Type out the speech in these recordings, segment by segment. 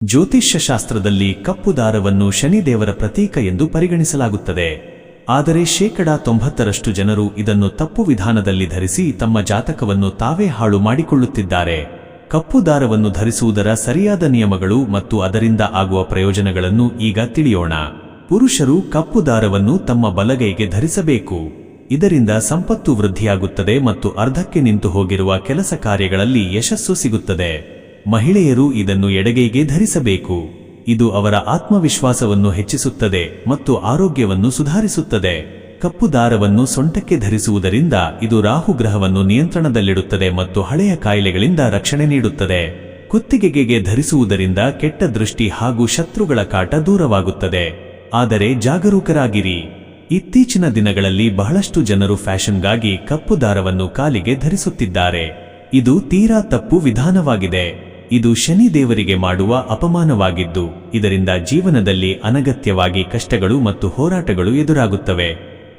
ಜ್ಯೋತಿಷ್ಯ ಶಾಸ್ತ್ರದಲ್ಲಿ ಕಪ್ಪು ದಾರವನ್ನು ಶನಿದೇವರ ಪ್ರತೀಕ ಎಂದು ಪರಿಗಣಿಸಲಾಗುತ್ತದೆ. ಆದರೆ 90% ಜನರು ಇದನ್ನು ತಪ್ಪು ವಿಧಾನದಲ್ಲಿ ಧರಿಸಿ ತಮ್ಮ ಜಾತಕವನ್ನು ತಾವೇ ಹಾಳು ಮಾಡಿಕೊಳ್ಳುತ್ತಿದ್ದಾರೆ. ಕಪ್ಪು ದಾರವನ್ನು ಧರಿಸುವುದರ ಸರಿಯಾದ ನಿಯಮಗಳು ಮತ್ತು ಅದರಿಂದ ಆಗುವ ಪ್ರಯೋಜನಗಳನ್ನು ಈಗ ತಿಳಿಯೋಣ. ಪುರುಷರು ಕಪ್ಪು ದಾರವನ್ನು ತಮ್ಮ ಬಲಗೈಗೆ ಧರಿಸಬೇಕು. ಇದರಿಂದ ಸಂಪತ್ತು ವೃದ್ಧಿಯಾಗುತ್ತದೆ ಮತ್ತು ಅರ್ಧಕ್ಕೆ ನಿಂತು ಹೋಗಿರುವ ಕೆಲಸ ಕಾರ್ಯಗಳಲ್ಲಿ ಯಶಸ್ಸು ಸಿಗುತ್ತದೆ. ಮಹಿಳೆಯರು ಇದನ್ನು ಎಡಗೈಗೆ ಧರಿಸಬೇಕು. ಇದು ಅವರ ಆತ್ಮವಿಶ್ವಾಸವನ್ನು ಹೆಚ್ಚಿಸುತ್ತದೆ ಮತ್ತು ಆರೋಗ್ಯವನ್ನು ಸುಧಾರಿಸುತ್ತದೆ. ಕಪ್ಪು ದಾರವನ್ನು ಸೊಂಟಕ್ಕೆ ಧರಿಸುವುದರಿಂದ ಇದು ರಾಹುಗ್ರಹವನ್ನು ನಿಯಂತ್ರಣದಲ್ಲಿಡುತ್ತದೆ ಮತ್ತು ಹಳೆಯ ಕಾಯಿಲೆಗಳಿಂದ ರಕ್ಷಣೆ ನೀಡುತ್ತದೆ. ಕುತ್ತಿಗೆಗೆ ಧರಿಸುವುದರಿಂದ ಕೆಟ್ಟ ದೃಷ್ಟಿ ಹಾಗೂ ಶತ್ರುಗಳ ಕಾಟ ದೂರವಾಗುತ್ತದೆ. ಆದರೆ ಜಾಗರೂಕರಾಗಿರಿ. ಇತ್ತೀಚಿನ ದಿನಗಳಲ್ಲಿ ಬಹಳಷ್ಟು ಜನರು ಫ್ಯಾಷನ್ಗಾಗಿ ಕಪ್ಪು ದಾರವನ್ನು ಕಾಲಿಗೆ ಧರಿಸುತ್ತಿದ್ದಾರೆ. ಇದು ತೀರಾ ತಪ್ಪು ವಿಧಾನವಾಗಿದೆ. ಇದು ಶನಿ ದೇವರಿಗೆ ಮಾಡುವ ಅಪಮಾನವಾಗಿದ್ದು, ಇದರಿಂದ ಜೀವನದಲ್ಲಿ ಅನಗತ್ಯವಾಗಿ ಕಷ್ಟಗಳು ಮತ್ತು ಹೋರಾಟಗಳು ಎದುರಾಗುತ್ತವೆ.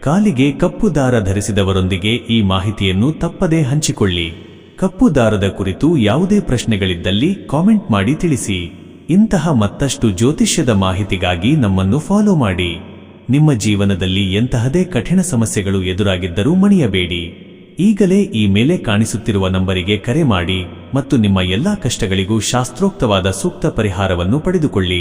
ಕಾಲಿಗೆ ಕಪ್ಪು ದಾರ ಧರಿಸಿದವರೊಂದಿಗೆ ಈ ಮಾಹಿತಿಯನ್ನು ತಪ್ಪದೇ ಹಂಚಿಕೊಳ್ಳಿ. ಕಪ್ಪು ದಾರದ ಕುರಿತು ಯಾವುದೇ ಪ್ರಶ್ನೆಗಳಿದ್ದಲ್ಲಿ ಕಾಮೆಂಟ್ ಮಾಡಿ ತಿಳಿಸಿ. ಇಂತಹ ಮತ್ತಷ್ಟು ಜ್ಯೋತಿಷ್ಯದ ಮಾಹಿತಿಗಾಗಿ ನಮ್ಮನ್ನು ಫಾಲೋ ಮಾಡಿ. ನಿಮ್ಮ ಜೀವನದಲ್ಲಿ ಎಂತಹದೇ ಕಠಿಣ ಸಮಸ್ಯೆಗಳು ಎದುರಾಗಿದ್ದರೂ ಮಣಿಯಬೇಡಿ. ಈಗಲೇ ಈ ಮೇಲೆ ಕಾಣಿಸುತ್ತಿರುವ ನಂಬರಿಗೆ ಕರೆ ಮಾಡಿ ಮತ್ತು ನಿಮ್ಮ ಎಲ್ಲಾ ಕಷ್ಟಗಳಿಗೂ ಶಾಸ್ತ್ರೋಕ್ತವಾದ ಸೂಕ್ತ ಪರಿಹಾರವನ್ನು ಪಡೆದುಕೊಳ್ಳಿ.